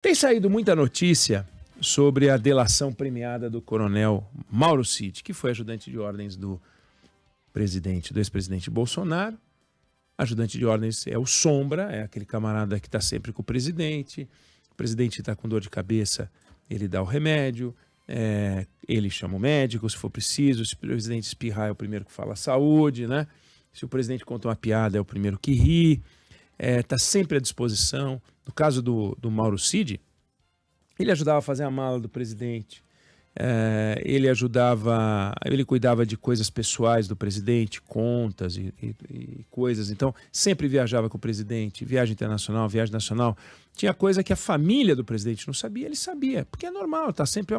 Tem saído muita notícia sobre a delação premiada do coronel Mauro Cid, que foi ajudante de ordens do ex-presidente Bolsonaro. Ajudante de ordens é o Sombra, é aquele camarada que está sempre com o presidente está com dor de cabeça, ele dá o remédio, ele chama o médico se for preciso, se o presidente espirrar é o primeiro que fala saúde, né? Se o presidente conta uma piada é o primeiro que ri, está sempre à disposição. No caso do Mauro Cid, ele ajudava a fazer a mala do presidente, ele cuidava de coisas pessoais do presidente, contas e coisas. Então, sempre viajava com o presidente, viagem internacional, viagem nacional. Tinha coisa que a família do presidente não sabia, ele sabia, porque é normal, está sempre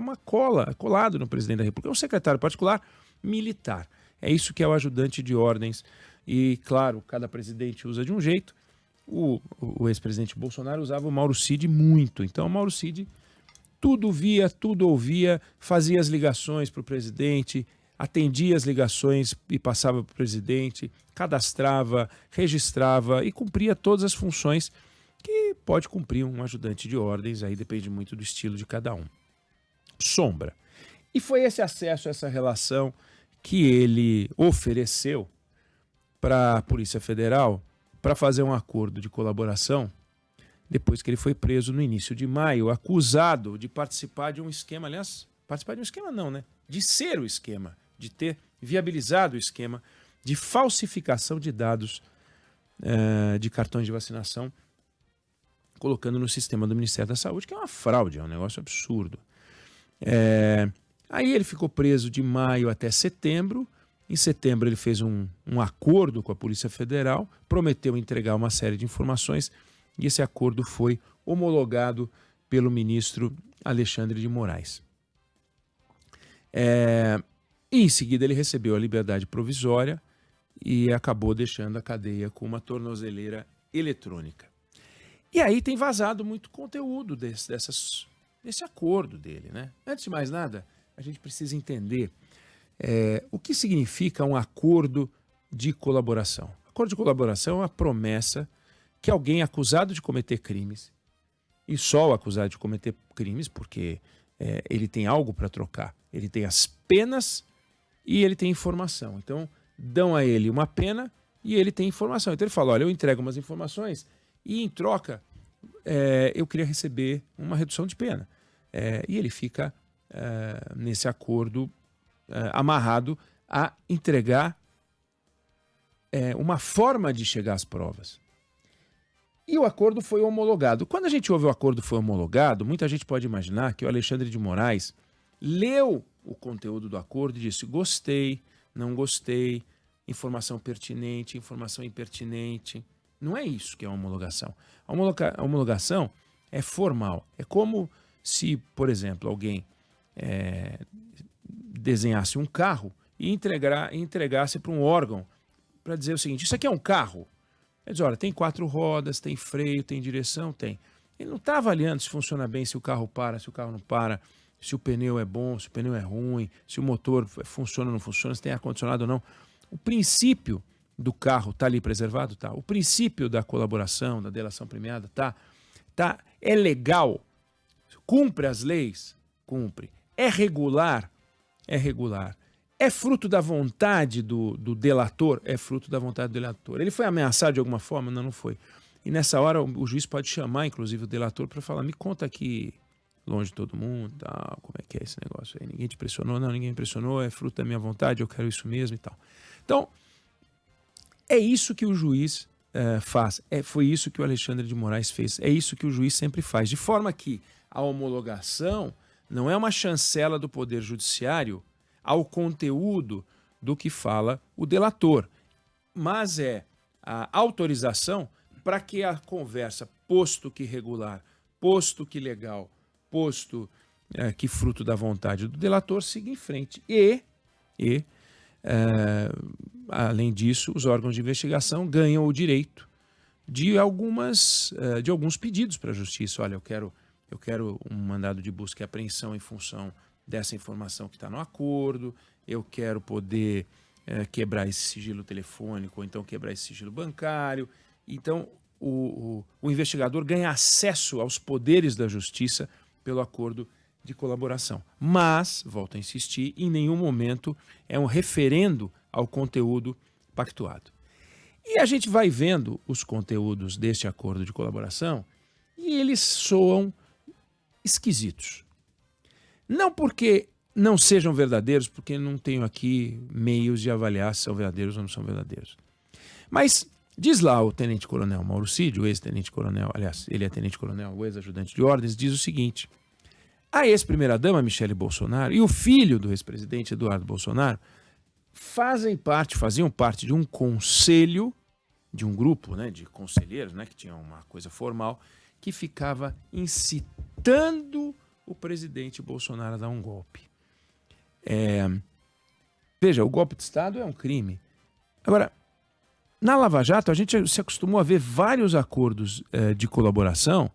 colado no presidente da República. É um secretário particular militar. É isso que é o ajudante de ordens. E, claro, cada presidente usa de um jeito. O ex-presidente Bolsonaro usava o Mauro Cid muito. Então, o Mauro Cid tudo via, tudo ouvia, fazia as ligações para o presidente, atendia as ligações e passava para o presidente, cadastrava, registrava e cumpria todas as funções que pode cumprir um ajudante de ordens, aí depende muito do estilo de cada um. Sombra. E foi esse acesso, essa relação que ele ofereceu para a Polícia Federal para fazer um acordo de colaboração depois que ele foi preso no início de maio, acusado de participar de um esquema, aliás, participar de um esquema não, né? De ser o esquema, de ter viabilizado o esquema de falsificação de dados de cartões de vacinação, colocando no sistema do Ministério da Saúde, que é uma fraude, é um negócio absurdo. Aí ele ficou preso de maio até setembro. Em setembro ele fez um acordo com a Polícia Federal, prometeu entregar uma série de informações, e esse acordo foi homologado pelo ministro Alexandre de Moraes. E em seguida ele recebeu a liberdade provisória e acabou deixando a cadeia com uma tornozeleira eletrônica. E aí tem vazado muito conteúdo desse acordo dele, né? Antes de mais nada, a gente precisa entender o que significa um acordo de colaboração. Acordo de colaboração é uma promessa que alguém acusado de cometer crimes, e só o acusado de cometer crimes porque ele tem algo para trocar, ele tem as penas e ele tem informação. Então, dão a ele uma pena e ele tem informação. Então ele fala, olha, eu entrego umas informações e em troca eu queria receber uma redução de pena. E ele fica nesse acordo amarrado a entregar uma forma de chegar às provas. E o acordo foi homologado. Quando a gente ouve o acordo foi homologado, muita gente pode imaginar que o Alexandre de Moraes leu o conteúdo do acordo e disse gostei, não gostei, informação pertinente, informação impertinente. Não é isso que é a homologação. A homologação é formal. É como se, por exemplo, alguém desenhasse um carro e entregasse para um órgão para dizer o seguinte, isso aqui é um carro? Ele diz, olha, tem 4 rodas, tem freio, tem direção, tem. Ele não está avaliando se funciona bem, se o carro para, se o carro não para, se o pneu é bom, se o pneu é ruim, se o motor funciona ou não funciona, se tem ar-condicionado ou não. O princípio do carro está ali preservado? Tá. O princípio da colaboração, da delação premiada, tá. É legal? Cumpre as leis? Cumpre. É regular? É regular. É fruto da vontade do delator? É fruto da vontade do delator. Ele foi ameaçado de alguma forma? Não, não foi. E nessa hora o juiz pode chamar, inclusive, o delator para falar, me conta aqui, longe de todo mundo, tal, como é que é esse negócio aí? Ninguém te pressionou? Não, ninguém me pressionou, é fruto da minha vontade, eu quero isso mesmo e tal. Então, é isso que o juiz faz. Foi isso que o Alexandre de Moraes fez. É isso que o juiz sempre faz. De forma que a homologação não é uma chancela do Poder Judiciário ao conteúdo do que fala o delator, mas é a autorização para que a conversa, posto que regular, posto que legal, posto que fruto da vontade do delator, siga em frente. Além disso, os órgãos de investigação ganham o direito de alguns pedidos para a justiça. Olha, eu quero um mandado de busca e apreensão em função dessa informação que está no acordo, eu quero poder quebrar esse sigilo telefônico ou então quebrar esse sigilo bancário. Então, o investigador ganha acesso aos poderes da justiça pelo acordo de colaboração. Mas, volto a insistir, em nenhum momento é um referendo ao conteúdo pactuado. E a gente vai vendo os conteúdos deste acordo de colaboração e eles soam esquisitos. Não porque não sejam verdadeiros, porque não tenho aqui meios de avaliar se são verdadeiros ou não são verdadeiros. Mas diz lá o tenente-coronel Mauro Cid, o ex-tenente-coronel, aliás, ele é tenente-coronel, o ex-ajudante de ordens, diz o seguinte: a ex-primeira-dama Michele Bolsonaro e o filho do ex-presidente Eduardo Bolsonaro faziam parte de um conselho, de um grupo, né, de conselheiros, né, que tinha uma coisa formal, que ficava incitando o presidente Bolsonaro a dar um golpe. Veja, o golpe de Estado é um crime. Agora, na Lava Jato, a gente se acostumou a ver vários acordos de colaboração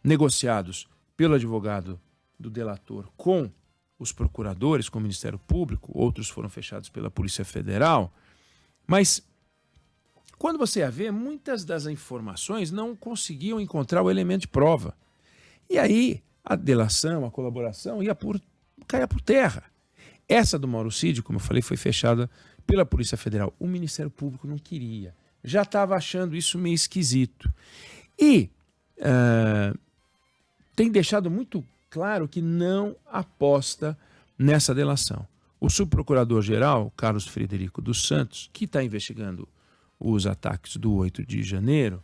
negociados pelo advogado do delator com os procuradores, com o Ministério Público, outros foram fechados pela Polícia Federal, mas quando você ia ver, muitas das informações não conseguiam encontrar o elemento de prova. E aí a delação, a colaboração caía por terra. Essa do Mauro Cid, como eu falei, foi fechada pela Polícia Federal. O Ministério Público não queria. Já estava achando isso meio esquisito. E tem deixado muito claro que não aposta nessa delação. O subprocurador-geral, Carlos Frederico dos Santos, que está investigando os ataques do 8 de janeiro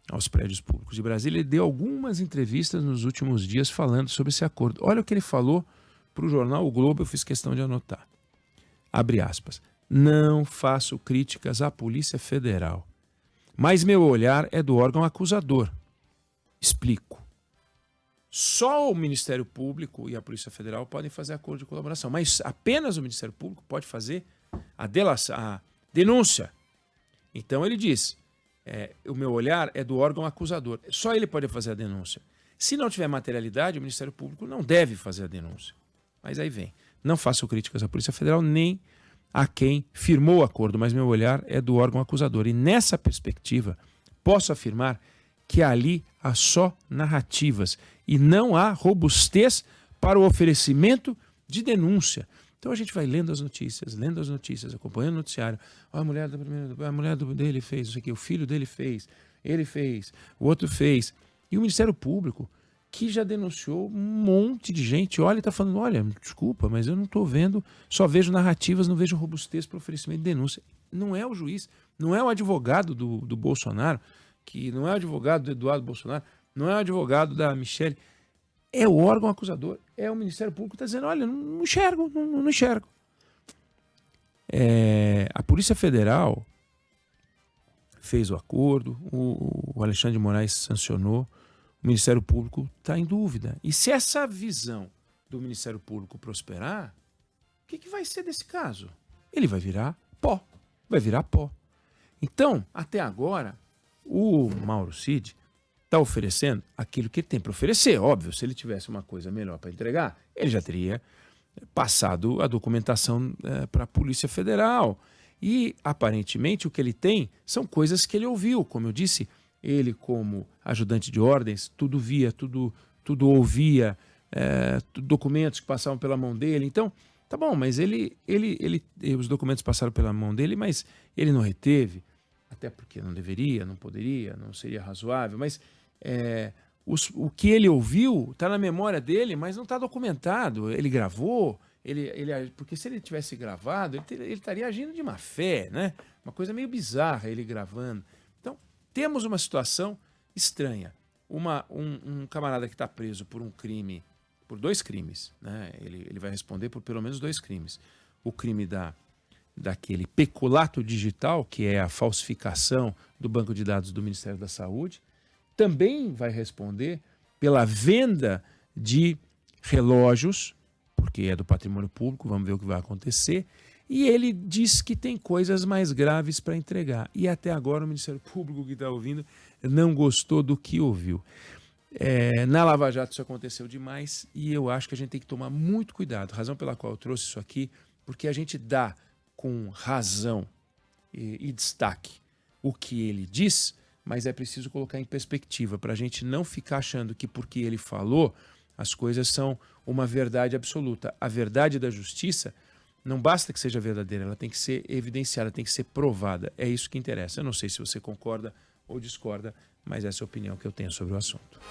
aos prédios públicos de Brasília, ele deu algumas entrevistas nos últimos dias falando sobre esse acordo. Olha o que ele falou para o jornal O Globo, eu fiz questão de anotar. Abre aspas. Não faço críticas à Polícia Federal, mas meu olhar é do órgão acusador. Explico. Só o Ministério Público e a Polícia Federal podem fazer acordo de colaboração, mas apenas o Ministério Público pode fazer a denúncia. Então ele diz, o meu olhar é do órgão acusador. Só ele pode fazer a denúncia. Se não tiver materialidade, o Ministério Público não deve fazer a denúncia. Mas aí vem, não faço críticas à Polícia Federal nem a quem firmou o acordo, mas meu olhar é do órgão acusador. E nessa perspectiva, posso afirmar que ali há só narrativas e não há robustez para o oferecimento de denúncia. Então a gente vai lendo as notícias, acompanhando o noticiário. A mulher dele fez isso aqui, o filho dele fez, ele fez, o outro fez. E o Ministério Público, que já denunciou um monte de gente, olha e está falando, olha, desculpa, mas eu não estou vendo, só vejo narrativas, não vejo robustez para o oferecimento de denúncia. Não é o juiz, não é o advogado do Bolsonaro, que não é o advogado do Eduardo Bolsonaro, não é o advogado da Michele, é o órgão acusador, é o Ministério Público que está dizendo, olha, não enxergo, não enxergo. A Polícia Federal fez o acordo, o Alexandre de Moraes sancionou, o Ministério Público está em dúvida. E se essa visão do Ministério Público prosperar, o que vai ser desse caso? Ele vai virar pó. Então, até agora, o Mauro Cid está oferecendo aquilo que ele tem para oferecer. Óbvio, se ele tivesse uma coisa melhor para entregar, ele já teria passado a documentação para a Polícia Federal. E, aparentemente, o que ele tem são coisas que ele ouviu. Como eu disse, ele, como ajudante de ordens, tudo via, tudo ouvia, documentos que passavam pela mão dele. Então, tá bom, mas os documentos passaram pela mão dele, mas ele não reteve. Até porque não deveria, não poderia, não seria razoável, mas o que ele ouviu está na memória dele, mas não está documentado. Ele gravou, porque se ele tivesse gravado, ele estaria agindo de má fé, né? Uma coisa meio bizarra ele gravando. Então, temos uma situação estranha. Um camarada que está preso por por 2 crimes, né? Ele vai responder por pelo menos 2 crimes. O crime daquele peculato digital, que é a falsificação do banco de dados do Ministério da Saúde, também vai responder pela venda de relógios, porque é do patrimônio público, vamos ver o que vai acontecer, e ele diz que tem coisas mais graves para entregar. E até agora o Ministério Público que está ouvindo não gostou do que ouviu. Na Lava Jato isso aconteceu demais e eu acho que a gente tem que tomar muito cuidado, razão pela qual eu trouxe isso aqui, porque a gente dá com razão e destaque o que ele diz, mas é preciso colocar em perspectiva para a gente não ficar achando que porque ele falou, as coisas são uma verdade absoluta. A verdade da justiça não basta que seja verdadeira, ela tem que ser evidenciada, tem que ser provada. É isso que interessa. Eu não sei se você concorda ou discorda, mas essa é a opinião que eu tenho sobre o assunto.